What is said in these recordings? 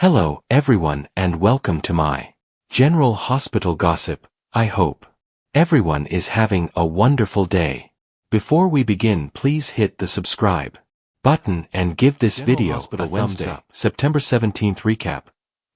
Hello, everyone, and welcome to my General Hospital Gossip. I hope everyone is having a wonderful day. Before we begin, please hit the subscribe button and give this video a thumbs up. September 17th recap.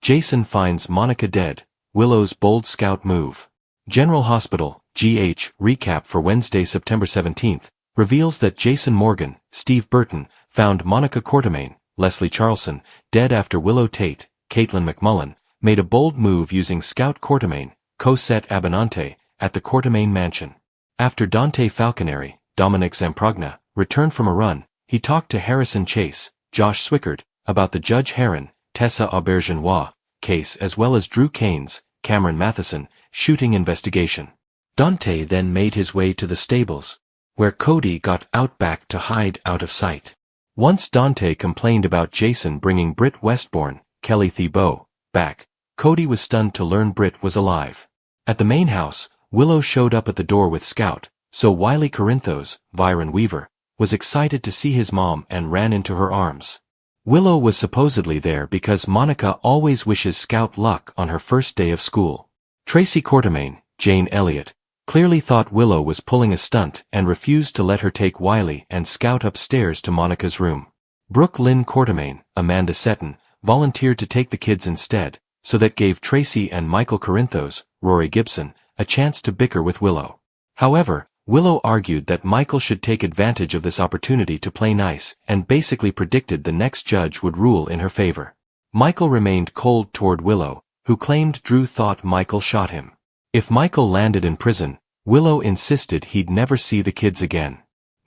Jason finds Monica dead. Willow's bold scout move. General Hospital, GH, recap for Wednesday, September 17th, reveals that Jason Morgan, Steve Burton, found Monica Quartermaine, Leslie Charlson, dead after Willow Tate, Caitlin McMullen, made a bold move using Scout Quartermaine, Cosette Abinante, at the Quartermaine mansion. After Dante Falconeri, Dominic Zamprogna, returned from a run, he talked to Harrison Chase, Josh Swickard, about the Judge Heron, Tessa Aubergenois case as well as Drew Kane's, Cameron Matheson, shooting investigation. Dante then made his way to the stables, where Cody got out back to hide out of sight. Once Dante complained about Jason bringing Britt Westbourne, Kelly Thibault, back, Cody was stunned to learn Britt was alive. At the main house, Willow showed up at the door with Scout, so Wiley Corinthos, Byron Weaver, was excited to see his mom and ran into her arms. Willow was supposedly there because Monica always wishes Scout luck on her first day of school. Tracy Quartermaine, Jane Elliott, clearly thought Willow was pulling a stunt and refused to let her take Wiley and Scout upstairs to Monica's room. Brooke Lynn Quartermaine, Amanda Seton, volunteered to take the kids instead, so that gave Tracy and Michael Corinthos, Rory Gibson, a chance to bicker with Willow. However, Willow argued that Michael should take advantage of this opportunity to play nice and basically predicted the next judge would rule in her favor. Michael remained cold toward Willow, who claimed Drew thought Michael shot him. If Michael landed in prison, Willow insisted he'd never see the kids again.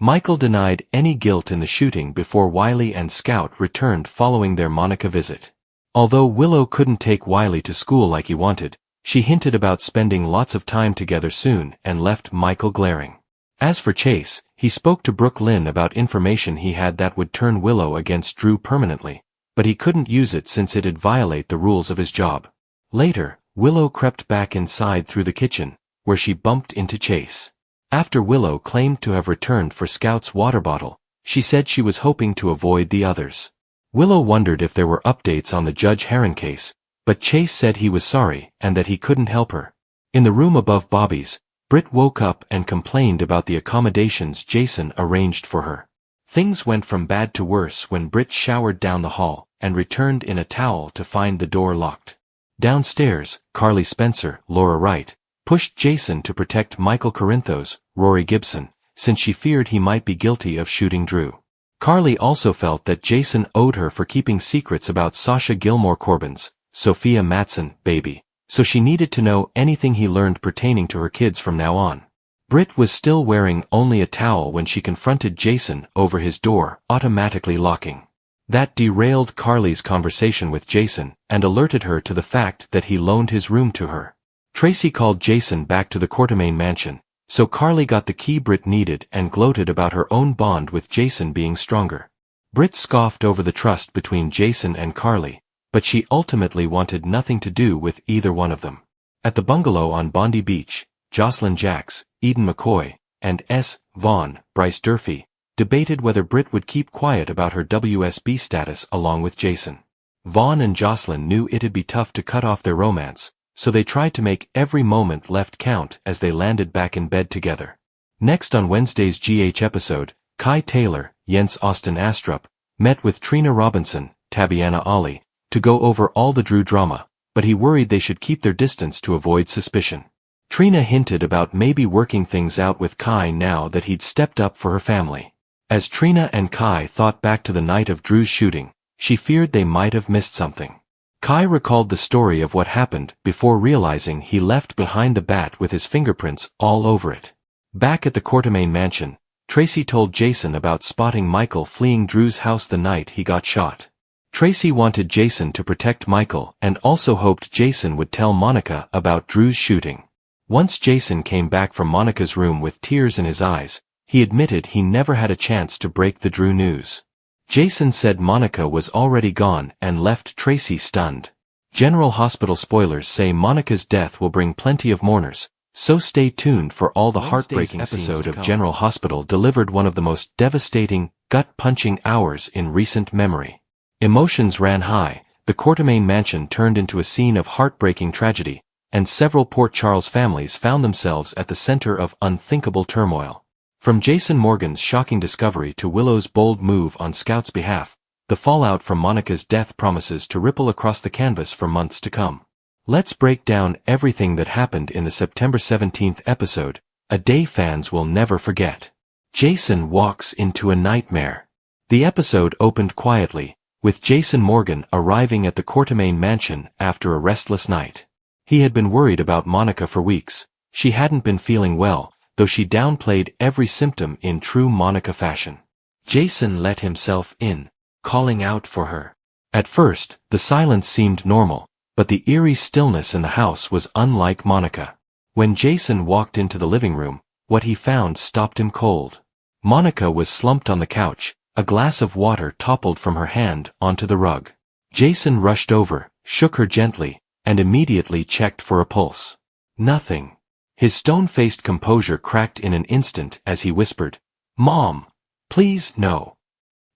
Michael denied any guilt in the shooting before Wiley and Scout returned following their Monica visit. Although Willow couldn't take Wiley to school like he wanted, she hinted about spending lots of time together soon and left Michael glaring. As for Chase, he spoke to Brooke Lynn about information he had that would turn Willow against Drew permanently, but he couldn't use it since it'd violate the rules of his job. Later, Willow crept back inside through the kitchen, where she bumped into Chase. After Willow claimed to have returned for Scout's water bottle, she said she was hoping to avoid the others. Willow wondered if there were updates on the Judge Heron case, but Chase said he was sorry and that he couldn't help her. In the room above Bobby's, Britt woke up and complained about the accommodations Jason arranged for her. Things went from bad to worse when Britt showered down the hall and returned in a towel to find the door locked. Downstairs, Carly Spencer, Laura Wright, pushed Jason to protect Michael Corinthos, Rory Gibson, since she feared he might be guilty of shooting Drew. Carly also felt that Jason owed her for keeping secrets about Sasha Gilmore Corbin's, Sophia Matson, baby, so she needed to know anything he learned pertaining to her kids from now on. Britt was still wearing only a towel when she confronted Jason over his door, automatically locking. That derailed Carly's conversation with Jason and alerted her to the fact that he loaned his room to her. Tracy called Jason back to the Quartermaine mansion, so Carly got the key Britt needed and gloated about her own bond with Jason being stronger. Britt scoffed over the trust between Jason and Carly, but she ultimately wanted nothing to do with either one of them. At the bungalow on Bondi Beach, Jocelyn Jacks, Eden McCoy, and S. Vaughn, Bryce Durfee, debated whether Britt would keep quiet about her WSB status along with Jason. Vaughn and Jocelyn knew it'd be tough to cut off their romance, so they tried to make every moment left count as they landed back in bed together. Next on Wednesday's GH episode, Kai Taylor, Jens Austin Astrup, met with Trina Robinson, Tabiana Ali, to go over all the Drew drama, but he worried they should keep their distance to avoid suspicion. Trina hinted about maybe working things out with Kai now that he'd stepped up for her family. As Trina and Kai thought back to the night of Drew's shooting, she feared they might have missed something. Kai recalled the story of what happened before realizing he left behind the bat with his fingerprints all over it. Back at the Quartermaine mansion, Tracy told Jason about spotting Michael fleeing Drew's house the night he got shot. Tracy wanted Jason to protect Michael and also hoped Jason would tell Monica about Drew's shooting. Once Jason came back from Monica's room with tears in his eyes, he admitted he never had a chance to break the Drew news. Jason said Monica was already gone and left Tracy stunned. General Hospital spoilers say Monica's death will bring plenty of mourners, so stay tuned for all the heartbreaking episode of General Hospital delivered one of the most devastating, gut-punching hours in recent memory. Emotions ran high, the Courtemain mansion turned into a scene of heartbreaking tragedy, and several Port Charles families found themselves at the center of unthinkable turmoil. From Jason Morgan's shocking discovery to Willow's bold move on Scout's behalf, the fallout from Monica's death promises to ripple across the canvas for months to come. Let's break down everything that happened in the September 17th episode, a day fans will never forget. Jason walks into a nightmare. The episode opened quietly, with Jason Morgan arriving at the Courtemain mansion after a restless night. He had been worried about Monica for weeks. She hadn't been feeling well, though she downplayed every symptom in true Monica fashion. Jason let himself in, calling out for her. At first, the silence seemed normal, but the eerie stillness in the house was unlike Monica. When Jason walked into the living room, what he found stopped him cold. Monica was slumped on the couch, a glass of water toppled from her hand onto the rug. Jason rushed over, shook her gently, and immediately checked for a pulse. Nothing. His stone-faced composure cracked in an instant as he whispered, "Mom, please no."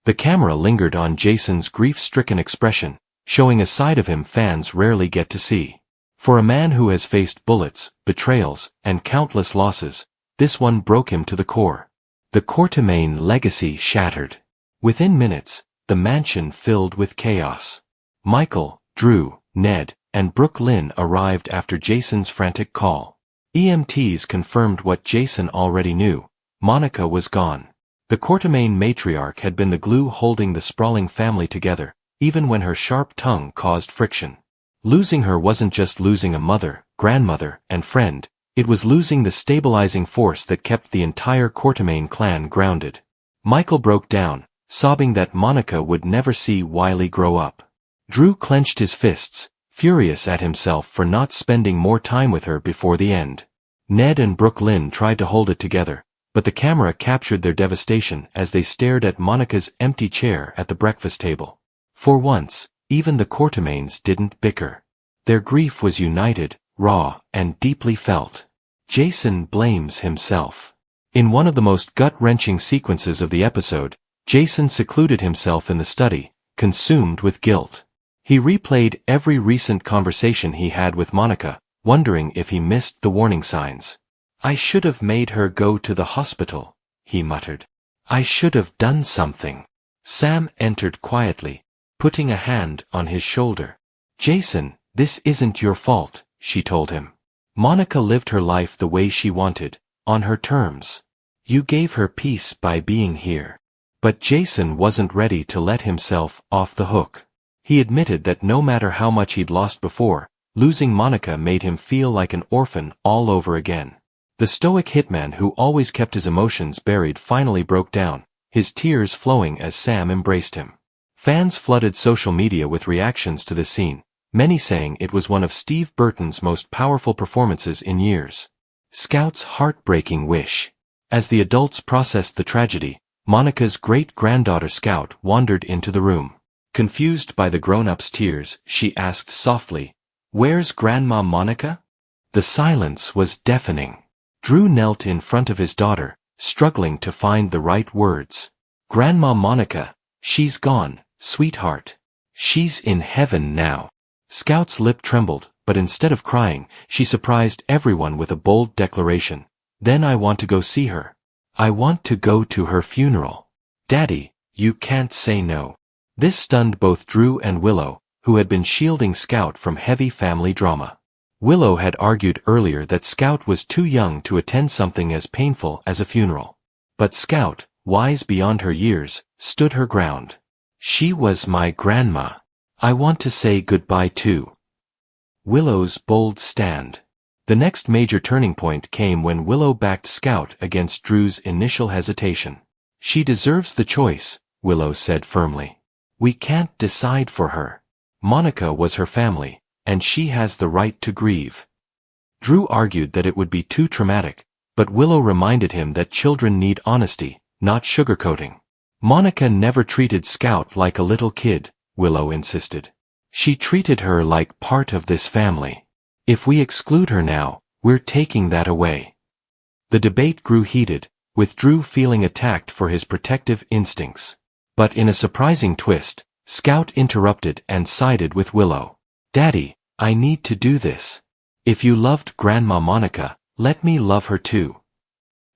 The camera lingered on Jason's grief-stricken expression, showing a side of him fans rarely get to see. For a man who has faced bullets, betrayals, and countless losses, this one broke him to the core. The Courtemain legacy shattered. Within minutes, the mansion filled with chaos. Michael, Drew, Ned, and Brooke Lynn arrived after Jason's frantic call. EMTs confirmed what Jason already knew: Monica was gone. The Courtemain matriarch had been the glue holding the sprawling family together, even when her sharp tongue caused friction. Losing her wasn't just losing a mother, grandmother, and friend, it was losing the stabilizing force that kept the entire Courtemain clan grounded. Michael broke down, sobbing that Monica would never see Wiley grow up. Drew clenched his fists, furious at himself for not spending more time with her before the end. Ned and Brooke Lynn tried to hold it together, but the camera captured their devastation as they stared at Monica's empty chair at the breakfast table. For once, even the Courtemains didn't bicker. Their grief was united, raw, and deeply felt. Jason blames himself. In one of the most gut-wrenching sequences of the episode, Jason secluded himself in the study, consumed with guilt. He replayed every recent conversation he had with Monica, wondering if he missed the warning signs. "I should have made her go to the hospital," he muttered. "I should have done something." Sam entered quietly, putting a hand on his shoulder. "Jason, this isn't your fault," she told him. "Monica lived her life the way she wanted, on her terms. You gave her peace by being here." But Jason wasn't ready to let himself off the hook. He admitted that no matter how much he'd lost before, losing Monica made him feel like an orphan all over again. The stoic hitman who always kept his emotions buried finally broke down, his tears flowing as Sam embraced him. Fans flooded social media with reactions to this scene, many saying it was one of Steve Burton's most powerful performances in years. Scout's heartbreaking wish. As the adults processed the tragedy, Monica's great-granddaughter Scout wandered into the room. Confused by the grown-up's tears, she asked softly, "Where's Grandma Monica?" The silence was deafening. Drew knelt in front of his daughter, struggling to find the right words. "Grandma Monica, she's gone, sweetheart. She's in heaven now." Scout's lip trembled, but instead of crying, she surprised everyone with a bold declaration. "Then I want to go see her. I want to go to her funeral. Daddy, you can't say no." This stunned both Drew and Willow, who had been shielding Scout from heavy family drama. Willow had argued earlier that Scout was too young to attend something as painful as a funeral. But Scout, wise beyond her years, stood her ground. "She was my grandma. I want to say goodbye too." Willow's bold stand. The next major turning point came when Willow backed Scout against Drew's initial hesitation. "She deserves the choice," Willow said firmly. "We can't decide for her. Monica was her family, and she has the right to grieve." Drew argued that it would be too traumatic, but Willow reminded him that children need honesty, not sugarcoating. "Monica never treated Scout like a little kid," Willow insisted. "She treated her like part of this family. If we exclude her now, we're taking that away." The debate grew heated, with Drew feeling attacked for his protective instincts. But in a surprising twist, Scout interrupted and sided with Willow. Daddy, I need to do this. If you loved Grandma Monica, let me love her too.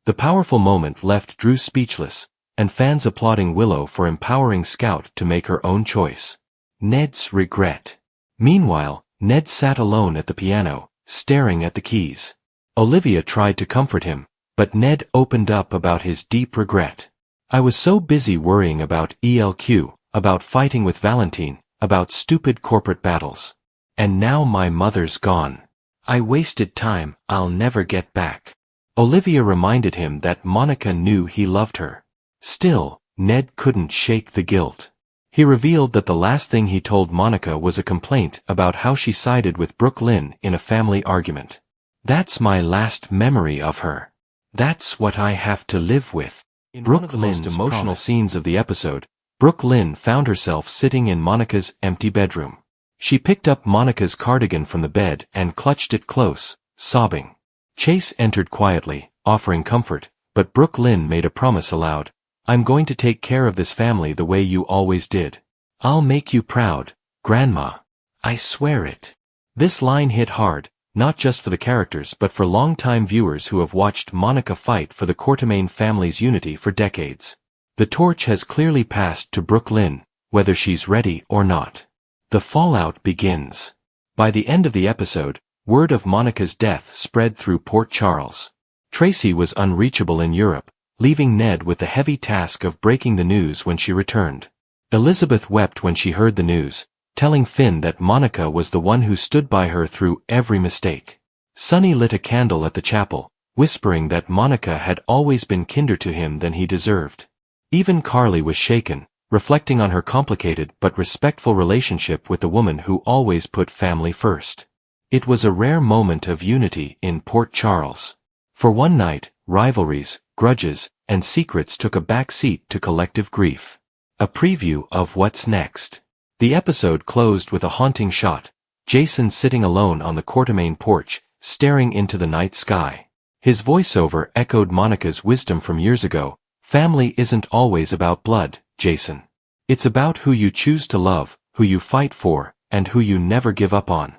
The powerful moment left Drew speechless, and fans applauding Willow for empowering Scout to make her own choice. Ned's regret. Meanwhile, Ned sat alone at the piano, staring at the keys. Olivia tried to comfort him, but Ned opened up about his deep regret. I was so busy worrying about ELQ, about fighting with Valentine, about stupid corporate battles. And now my mother's gone. I wasted time I'll never get back. Olivia reminded him that Monica knew he loved her. Still, Ned couldn't shake the guilt. He revealed that the last thing he told Monica was a complaint about how she sided with Brooke Lynn in a family argument. That's my last memory of her. That's what I have to live with. In Brooke Lynn's emotional scenes of the episode, Brooke Lynn found herself sitting in Monica's empty bedroom. She picked up Monica's cardigan from the bed and clutched it close, sobbing. Chase entered quietly, offering comfort, but Brooke Lynn made a promise aloud. I'm going to take care of this family the way you always did. I'll make you proud, Grandma. I swear it. This line hit hard, not just for the characters but for long-time viewers who have watched Monica fight for the Quartermaine family's unity for decades. The torch has clearly passed to Brooke Lynn, whether she's ready or not. The fallout begins. By the end of the episode, word of Monica's death spread through Port Charles. Tracy was unreachable in Europe, leaving Ned with the heavy task of breaking the news when she returned. Elizabeth wept when she heard the news, telling Finn that Monica was the one who stood by her through every mistake. Sonny lit a candle at the chapel, whispering that Monica had always been kinder to him than he deserved. Even Carly was shaken, reflecting on her complicated but respectful relationship with the woman who always put family first. It was a rare moment of unity in Port Charles. For one night, rivalries, grudges, and secrets took a back seat to collective grief. A preview of what's next. The episode closed with a haunting shot, Jason sitting alone on the Quartermaine porch, staring into the night sky. His voiceover echoed Monica's wisdom from years ago. Family isn't always about blood, Jason. It's about who you choose to love, who you fight for, and who you never give up on.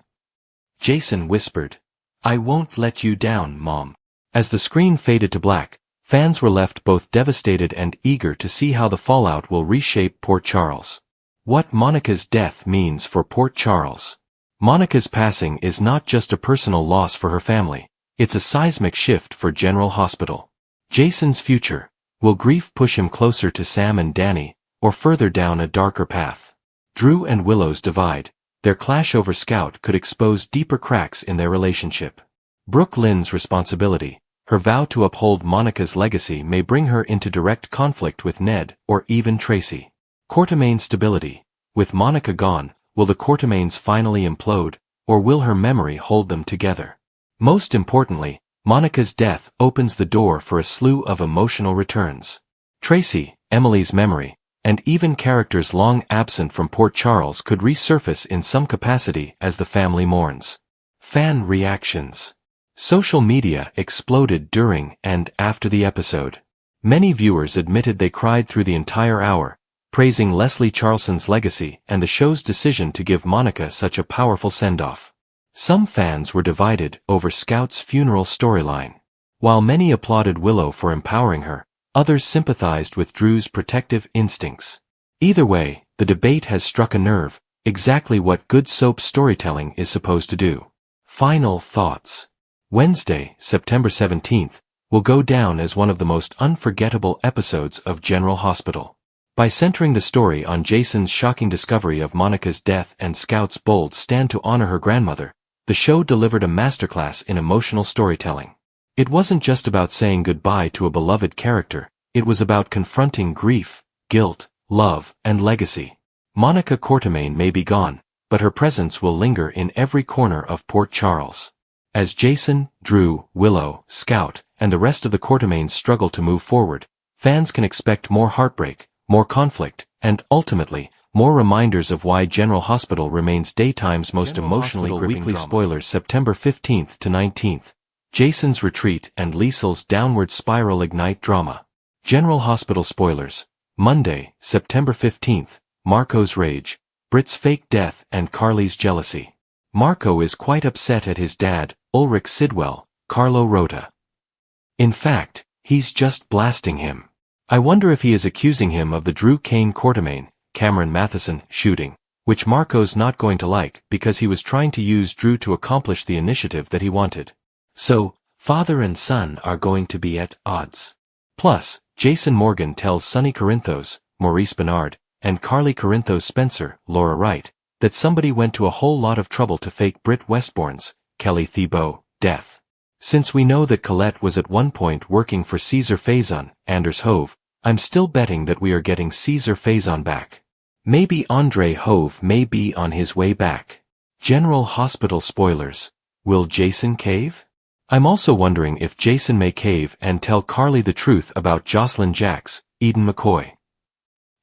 Jason whispered, I won't let you down, Mom. As the screen faded to black, fans were left both devastated and eager to see how the fallout will reshape Port Charles. What Monica's death means for Port Charles. Monica's passing is not just a personal loss for her family, it's a seismic shift for General Hospital. Jason's future. Will grief push him closer to Sam and Danny, or further down a darker path? Drew and Willow's divide. Their clash over Scout could expose deeper cracks in their relationship. Brooke Lynn's responsibility. Her vow to uphold Monica's legacy may bring her into direct conflict with Ned or even Tracy. Quartermaine stability. With Monica gone, will the Quartermaines finally implode, or will her memory hold them together? Most importantly, Monica's death opens the door for a slew of emotional returns. Tracy, Emily's memory, and even characters long absent from Port Charles could resurface in some capacity as the family mourns. Fan reactions. Social media exploded during and after the episode. Many viewers admitted they cried through the entire hour, praising Leslie Charleston's legacy and the show's decision to give Monica such a powerful send-off. Some fans were divided over Scout's funeral storyline. While many applauded Willow for empowering her, others sympathized with Drew's protective instincts. Either way, the debate has struck a nerve, exactly what good soap storytelling is supposed to do. Final thoughts. Wednesday, September 17th, will go down as one of the most unforgettable episodes of General Hospital. By centering the story on Jason's shocking discovery of Monica's death and Scout's bold stand to honor her grandmother, the show delivered a masterclass in emotional storytelling. It wasn't just about saying goodbye to a beloved character, it was about confronting grief, guilt, love, and legacy. Monica Quartermaine may be gone, but her presence will linger in every corner of Port Charles. As Jason, Drew, Willow, Scout, and the rest of the Quartermaines struggle to move forward, fans can expect more heartbreak, more conflict, and ultimately, more reminders of why General Hospital remains daytime's most emotionally gripping weekly drama. Spoilers September 15th to 19th. Jason's retreat and Liesl's downward spiral ignite drama. General Hospital spoilers. Monday, September 15th. Marco's rage, Britt's fake death and Carly's jealousy. Marco is quite upset at his dad, Ulrich Sidwell, Carlo Rota. In fact, he's just blasting him. I wonder if he is accusing him of the Drew Kane Quartermain, Cameron Matheson, shooting, which Marco's not going to like because he was trying to use Drew to accomplish the initiative that he wanted. So, father and son are going to be at odds. Plus, Jason Morgan tells Sonny Corinthos, Maurice Bernard, and Carly Corinthos Spencer, Laura Wright, that somebody went to a whole lot of trouble to fake Britt Westbourne's, Kelly Thibault, death. Since we know that Colette was at one point working for Caesar Faison, Anders Hove, I'm still betting that we are getting Caesar Faison back. Maybe Andre Hove may be on his way back. General Hospital spoilers. Will Jason cave? I'm also wondering if Jason may cave and tell Carly the truth about Jocelyn Jacks, Eden McCoy.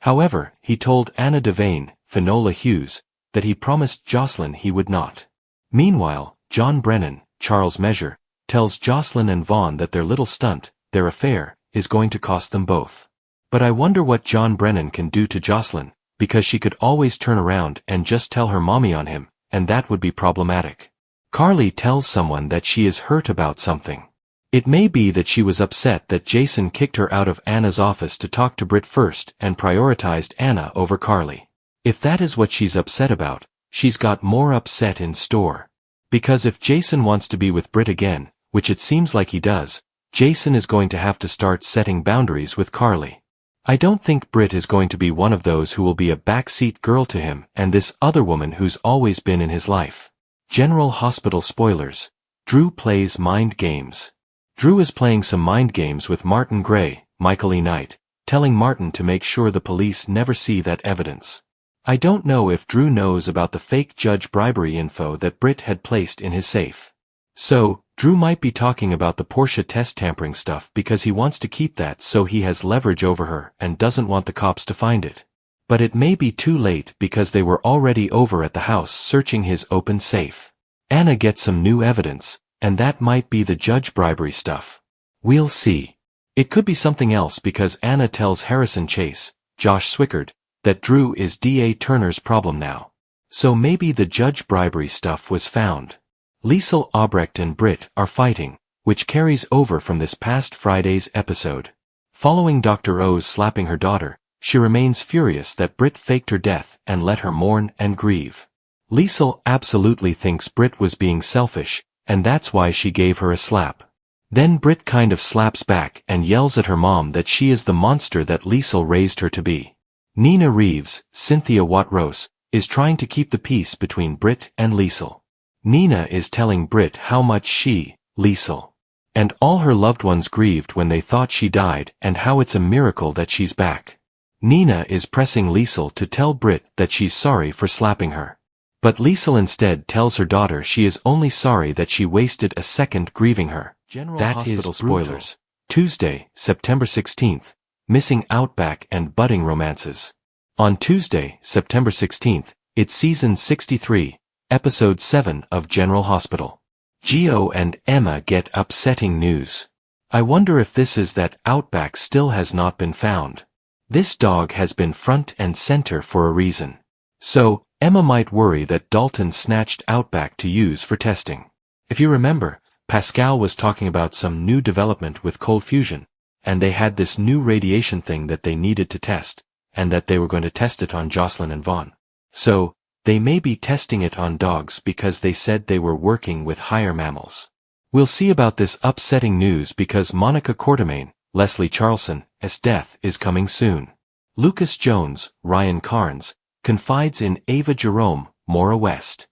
However, he told Anna Devane, Finola Hughes, that he promised Jocelyn he would not. Meanwhile, John Brennan, Charles Measure, tells Jocelyn and Vaughn that their little stunt, their affair, is going to cost them both. But I wonder what John Brennan can do to Jocelyn, because she could always turn around and just tell her mommy on him, and that would be problematic. Carly tells someone that she is hurt about something. It may be that she was upset that Jason kicked her out of Anna's office to talk to Britt first and prioritized Anna over Carly. If that is what she's upset about, she's got more upset in store. Because if Jason wants to be with Britt again, which it seems like he does, Jason is going to have to start setting boundaries with Carly. I don't think Britt is going to be one of those who will be a backseat girl to him and this other woman who's always been in his life. General Hospital spoilers. Drew plays mind games. Drew is playing some mind games with Martin Gray, Michael E. Knight, telling Martin to make sure the police never see that evidence. I don't know if Drew knows about the fake judge bribery info that Britt had placed in his safe. So, Drew might be talking about the Porsche test tampering stuff because he wants to keep that so he has leverage over her and doesn't want the cops to find it. But it may be too late because they were already over at the house searching his open safe. Anna gets some new evidence, and that might be the judge bribery stuff. We'll see. It could be something else because Anna tells Harrison Chase, Josh Swickard, that Drew is D.A. Turner's problem now. So maybe the judge bribery stuff was found. Liesl, Albrecht and Britt are fighting, which carries over from this past Friday's episode. Following Dr. O's slapping her daughter, she remains furious that Britt faked her death and let her mourn and grieve. Liesl absolutely thinks Britt was being selfish, and that's why she gave her a slap. Then Britt kind of slaps back and yells at her mom that she is the monster that Liesl raised her to be. Nina Reeves, Cynthia Watt-Rose, is trying to keep the peace between Britt and Liesl. Nina is telling Britt how much she, Liesl, and all her loved ones grieved when they thought she died and how it's a miracle that she's back. Nina is pressing Liesl to tell Britt that she's sorry for slapping her. But Liesl instead tells her daughter she is only sorry that she wasted a second grieving her. General that Hospital is spoilers. Tuesday, September 16th. Missing Outback and Budding Romances. On Tuesday, September 16th, it's season 63, episode 7 of General Hospital. Gio and Emma get upsetting news. I wonder if this is that Outback still has not been found. This dog has been front and center for a reason. So, Emma might worry that Dalton snatched Outback to use for testing. If you remember, Pascal was talking about some new development with cold fusion, and they had this new radiation thing that they needed to test, and that they were going to test it on Jocelyn and Vaughn. So, they may be testing it on dogs because they said they were working with higher mammals. We'll see about this upsetting news because Monica Quartermain, Leslie Charleson's death is coming soon. Lucas Jones, Ryan Carnes, confides in Ava Jerome, Maura West.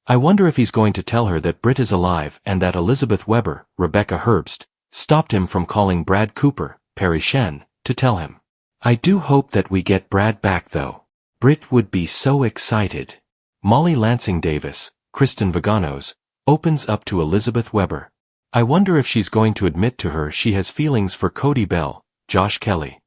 I wonder if he's going to tell her that Britt is alive and that Elizabeth Weber, Rebecca Herbst, stopped him from calling Brad Cooper, Perry Shen, to tell him. I do hope that we get Brad back though. Britt would be so excited. Molly Lansing Davis, Kristen Vaganos, opens up to Elizabeth Weber. I wonder if she's going to admit to her she has feelings for Cody Bell, Josh Kelly.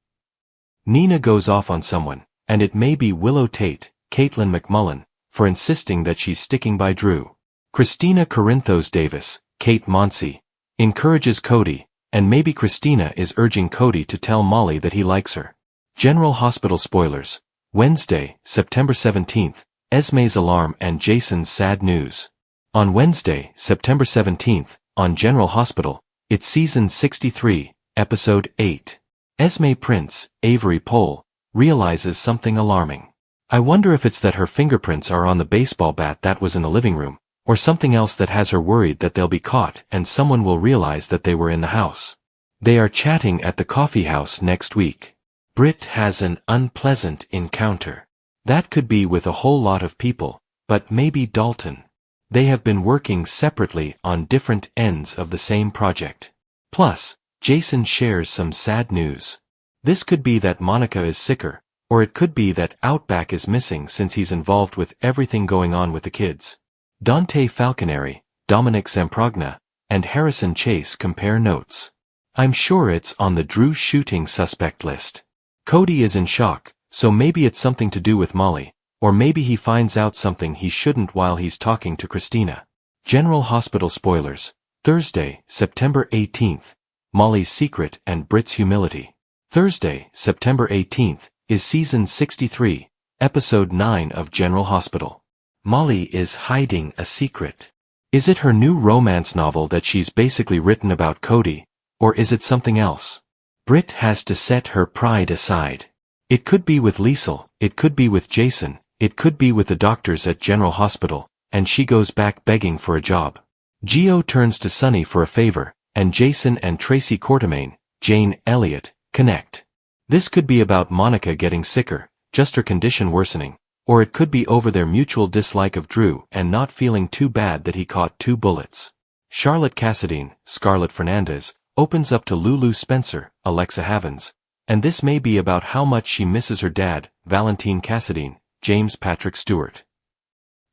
Nina goes off on someone, and it may be Willow Tate, Caitlin McMullen, for insisting that she's sticking by Drew. Christina Corinthos Davis, Kate Monsey, encourages Cody, and maybe Christina is urging Cody to tell Molly that he likes her. General Hospital spoilers. Wednesday, September 17th, Esme's alarm and Jason's sad news. On Wednesday, September 17th, on General Hospital, it's Season 63, Episode 8. Esme Prince, Avery Pole, realizes something alarming. I wonder if it's that her fingerprints are on the baseball bat that was in the living room, or something else that has her worried that they'll be caught and someone will realize that they were in the house. They are chatting at the coffee house next week. Britt has an unpleasant encounter. That could be with a whole lot of people, but maybe Dalton. They have been working separately on different ends of the same project. Plus, Jason shares some sad news. This could be that Monica is sicker, or it could be that Outback is missing since he's involved with everything going on with the kids. Dante Falconeri, Dominic Zamprogna, and Harrison Chase compare notes. I'm sure it's on the Drew shooting suspect list. Cody is in shock, so maybe it's something to do with Molly, or maybe he finds out something he shouldn't while he's talking to Christina. General Hospital spoilers. Thursday, September 18th. Molly's secret and Britt's humility. Thursday, September 18th, is Season 63, Episode 9 of General Hospital. Molly is hiding a secret. Is it her new romance novel that she's basically written about Cody, or is it something else? Britt has to set her pride aside. It could be with Liesl, it could be with Jason, it could be with the doctors at General Hospital, and she goes back begging for a job. Gio turns to Sunny for a favor, and Jason and Tracy Quartermaine, Jane Elliott, connect. This could be about Monica getting sicker, just her condition worsening, or it could be over their mutual dislike of Drew and not feeling too bad that he caught 2 bullets. Charlotte Cassadine, Scarlett Fernandez, opens up to Lulu Spencer, Alexa Havens, and this may be about how much she misses her dad, Valentine Cassadine, James Patrick Stewart.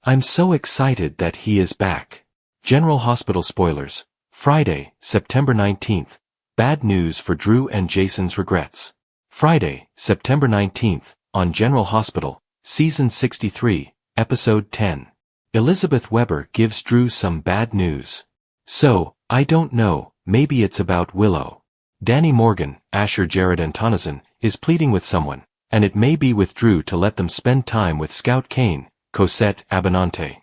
I'm so excited that he is back. General Hospital spoilers. Friday, September 19th. Bad news for Drew and Jason's regrets. Friday, September 19th, on General Hospital, Season 63, Episode 10. Elizabeth Weber gives Drew some bad news. So, I don't know, maybe it's about Willow. Danny Morgan, Asher Jared Antonazan, is pleading with someone, and it may be with Drew to let them spend time with Scout Kane, Cosette Abinante.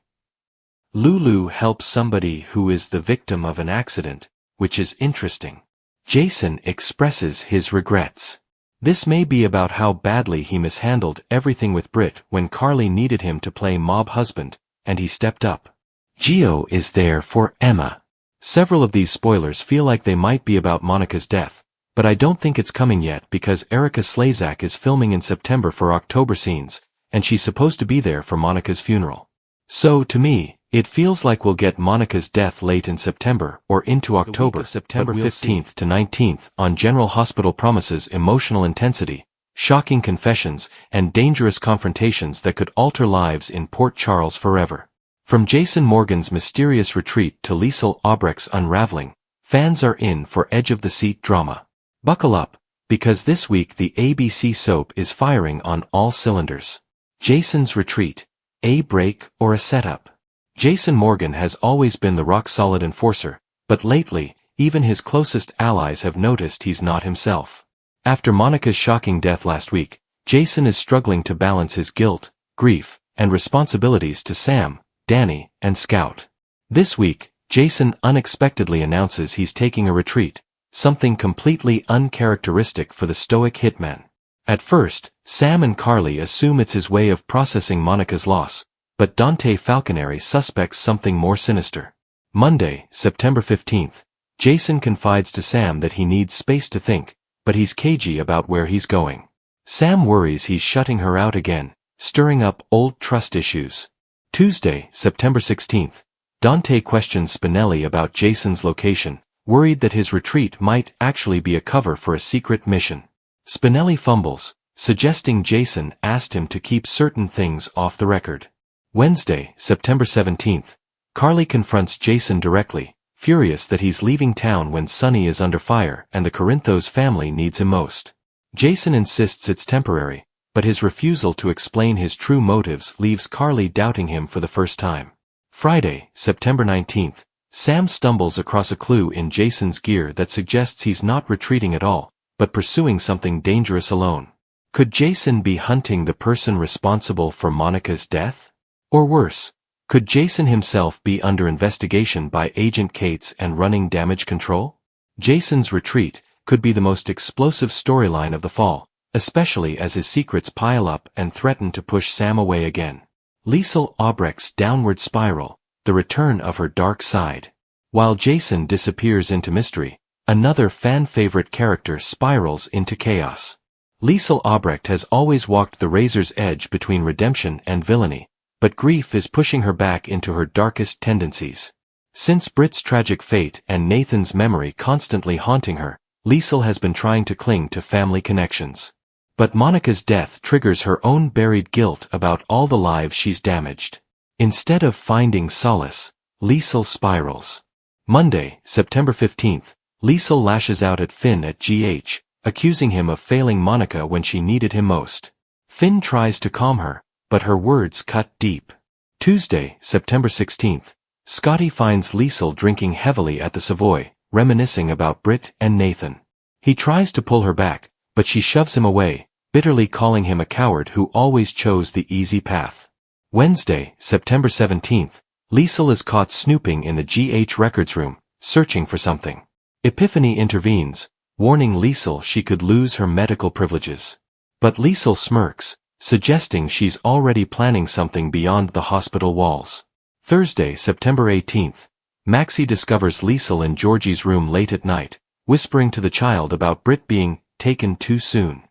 Lulu helps somebody who is the victim of an accident, which is interesting. Jason expresses his regrets. This may be about how badly he mishandled everything with Britt when Carly needed him to play mob husband, and he stepped up. Gio is there for Emma. Several of these spoilers feel like they might be about Monica's death, but I don't think it's coming yet because Erica Slezak is filming in September for October scenes, and she's supposed to be there for Monica's funeral. So, to me, it feels like we'll get Monica's death late in September or into October. September 15th to 19th on General Hospital promises emotional intensity, shocking confessions, and dangerous confrontations that could alter lives in Port Charles forever. From Jason Morgan's mysterious retreat to Liesl Obrecht's unraveling, fans are in for edge-of-the-seat drama. Buckle up, because this week the ABC soap is firing on all cylinders. Jason's retreat, a break or a setup? Jason Morgan has always been the rock-solid enforcer, but lately, even his closest allies have noticed he's not himself. After Monica's shocking death last week, Jason is struggling to balance his guilt, grief, and responsibilities to Sam, Danny, and Scout. This week, Jason unexpectedly announces he's taking a retreat, something completely uncharacteristic for the stoic hitman. At first, Sam and Carly assume it's his way of processing Monica's loss, but Dante Falconeri suspects something more sinister. Monday, September 15th, Jason confides to Sam that he needs space to think, but he's cagey about where he's going. Sam worries he's shutting her out again, stirring up old trust issues. Tuesday, September 16th, Dante questions Spinelli about Jason's location, worried that his retreat might actually be a cover for a secret mission. Spinelli fumbles, suggesting Jason asked him to keep certain things off the record. Wednesday, September 17th, Carly confronts Jason directly, furious that he's leaving town when Sunny is under fire and the Corinthos family needs him most. Jason insists it's temporary, but his refusal to explain his true motives leaves Carly doubting him for the first time. Friday, September 19th, Sam stumbles across a clue in Jason's gear that suggests he's not retreating at all, but pursuing something dangerous alone. Could Jason be hunting the person responsible for Monica's death? Or worse, could Jason himself be under investigation by Agent Cates and running damage control? Jason's retreat could be the most explosive storyline of the fall, especially as his secrets pile up and threaten to push Sam away again. Liesl Obrecht's downward spiral, the return of her dark side. While Jason disappears into mystery, another fan-favorite character spirals into chaos. Liesl Obrecht has always walked the razor's edge between redemption and villainy, but grief is pushing her back into her darkest tendencies. Since Britt's tragic fate and Nathan's memory constantly haunting her, Liesl has been trying to cling to family connections. But Monica's death triggers her own buried guilt about all the lives she's damaged. Instead of finding solace, Liesl spirals. Monday, September 15th, Liesl lashes out at Finn at GH, accusing him of failing Monica when she needed him most. Finn tries to calm her, but her words cut deep. Tuesday, September 16th, Scotty finds Liesl drinking heavily at the Savoy, reminiscing about Britt and Nathan. He tries to pull her back, but she shoves him away, bitterly calling him a coward who always chose the easy path. Wednesday, September 17th, Liesl is caught snooping in the GH records room, searching for something. Epiphany intervenes, warning Liesl she could lose her medical privileges. But Liesl smirks, suggesting she's already planning something beyond the hospital walls. Thursday, September 18th, Maxie discovers Liesl in Georgie's room late at night, whispering to the child about Britt being taken too soon.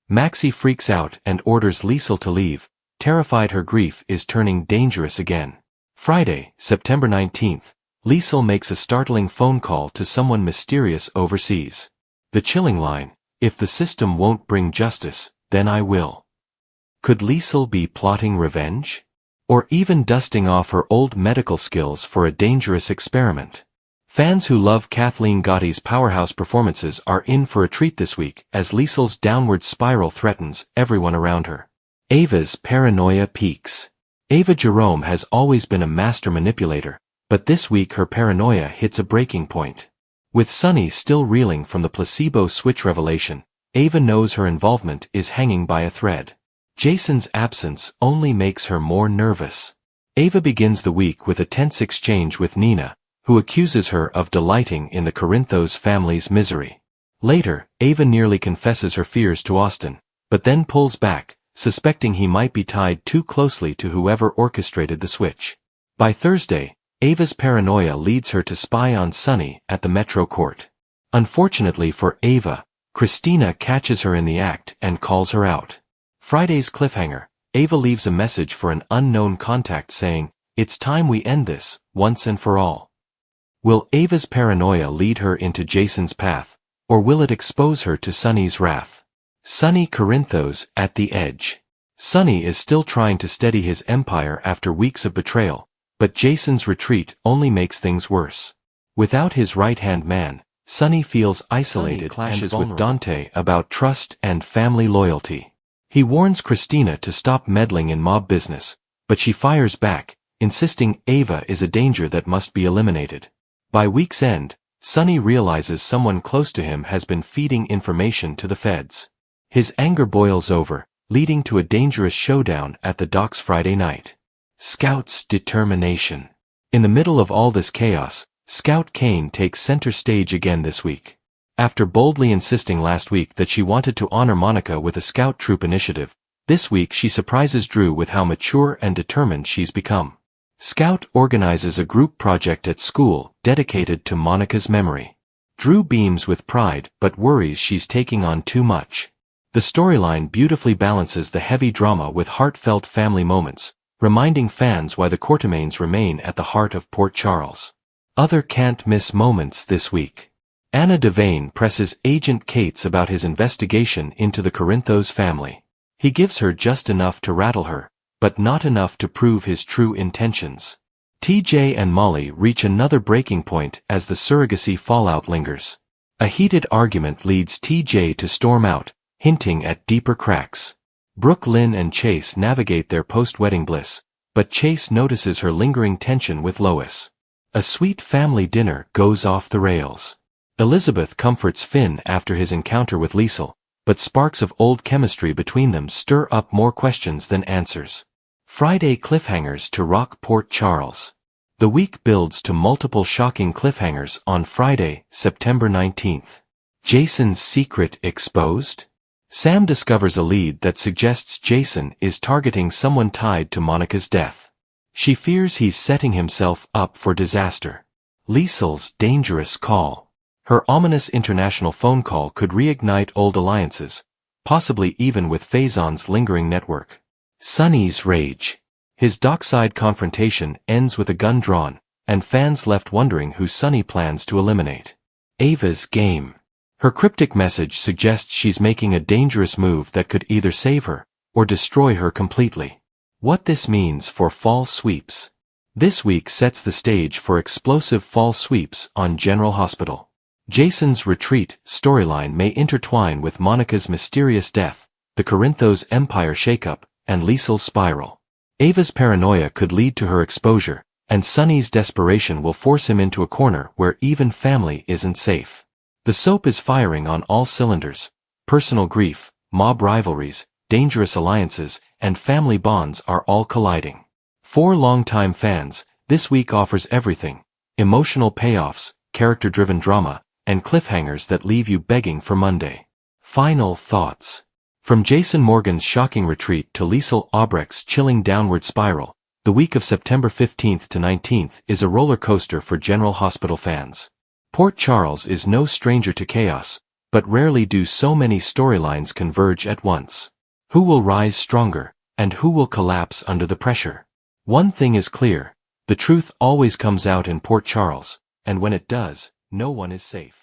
Maxie freaks out and orders Liesl to leave, terrified her grief is turning dangerous again. Friday, September 19th, Liesl makes a startling phone call to someone mysterious overseas. The chilling line, "If the system won't bring justice, then I will." Could Liesl be plotting revenge? Or even dusting off her old medical skills for a dangerous experiment? Fans who love Kathleen Gotti's powerhouse performances are in for a treat this week as Liesl's downward spiral threatens everyone around her. Ava's paranoia peaks. Ava Jerome has always been a master manipulator, but this week her paranoia hits a breaking point. With Sunny still reeling from the placebo switch revelation, Ava knows her involvement is hanging by a thread. Jason's absence only makes her more nervous. Ava begins the week with a tense exchange with Nina, who accuses her of delighting in the Corinthos family's misery. Later, Ava nearly confesses her fears to Austin, but then pulls back, suspecting he might be tied too closely to whoever orchestrated the switch. By Thursday, Ava's paranoia leads her to spy on Sunny at the Metro Court. Unfortunately for Ava, Christina catches her in the act and calls her out. Friday's cliffhanger, Ava leaves a message for an unknown contact saying, "It's time we end this, once and for all." Will Ava's paranoia lead her into Jason's path, or will it expose her to Sunny's wrath? Sunny Corinthos at the edge. Sunny is still trying to steady his empire after weeks of betrayal, but Jason's retreat only makes things worse. Without his right-hand man, Sunny feels isolated and clashes with Dante about trust and family loyalty. He warns Christina to stop meddling in mob business, but she fires back, insisting Ava is a danger that must be eliminated. By week's end, Sunny realizes someone close to him has been feeding information to the feds. His anger boils over, leading to a dangerous showdown at the docks Friday night. Scout's determination. In the middle of all this chaos, Scout Kane takes center stage again this week. After boldly insisting last week that she wanted to honor Monica with a scout troop initiative, this week she surprises Drew with how mature and determined she's become. Scout organizes a group project at school dedicated to Monica's memory. Drew beams with pride but worries she's taking on too much. The storyline beautifully balances the heavy drama with heartfelt family moments, reminding fans why the Courtemains remain at the heart of Port Charles. Other can't-miss moments this week. Anna Devane presses Agent Cates about his investigation into the Corinthos family. He gives her just enough to rattle her, but not enough to prove his true intentions. TJ and Molly reach another breaking point as the surrogacy fallout lingers. A heated argument leads TJ to storm out, hinting at deeper cracks. Brooke, Lynn and Chase navigate their post-wedding bliss, but Chase notices her lingering tension with Lois. A sweet family dinner goes off the rails. Elizabeth comforts Finn after his encounter with Liesl, but sparks of old chemistry between them stir up more questions than answers. Friday cliffhangers to rock Port Charles. The week builds to multiple shocking cliffhangers on Friday, September 19th. Jason's secret exposed? Sam discovers a lead that suggests Jason is targeting someone tied to Monica's death. She fears he's setting himself up for disaster. Liesl's dangerous call. Her ominous international phone call could reignite old alliances, possibly even with Faison's lingering network. Sonny's rage. His dockside confrontation ends with a gun drawn, and fans left wondering who Sonny plans to eliminate. Ava's game. Her cryptic message suggests she's making a dangerous move that could either save her, or destroy her completely. What this means for fall sweeps. This week sets the stage for explosive fall sweeps on General Hospital. Jason's retreat storyline may intertwine with Monica's mysterious death, the Corinthos Empire shakeup, and Liesl's spiral. Ava's paranoia could lead to her exposure, and Sonny's desperation will force him into a corner where even family isn't safe. The soap is firing on all cylinders. Personal grief, mob rivalries, dangerous alliances, and family bonds are all colliding. For longtime fans, this week offers everything: emotional payoffs, character-driven drama, and cliffhangers that leave you begging for Monday. Final thoughts. From Jason Morgan's shocking retreat to Liesl Albrecht's chilling downward spiral, the week of September 15th to 19th is a roller coaster for General Hospital fans. Port Charles is no stranger to chaos, but rarely do so many storylines converge at once. Who will rise stronger, and who will collapse under the pressure? One thing is clear: the truth always comes out in Port Charles, and when it does, no one is safe.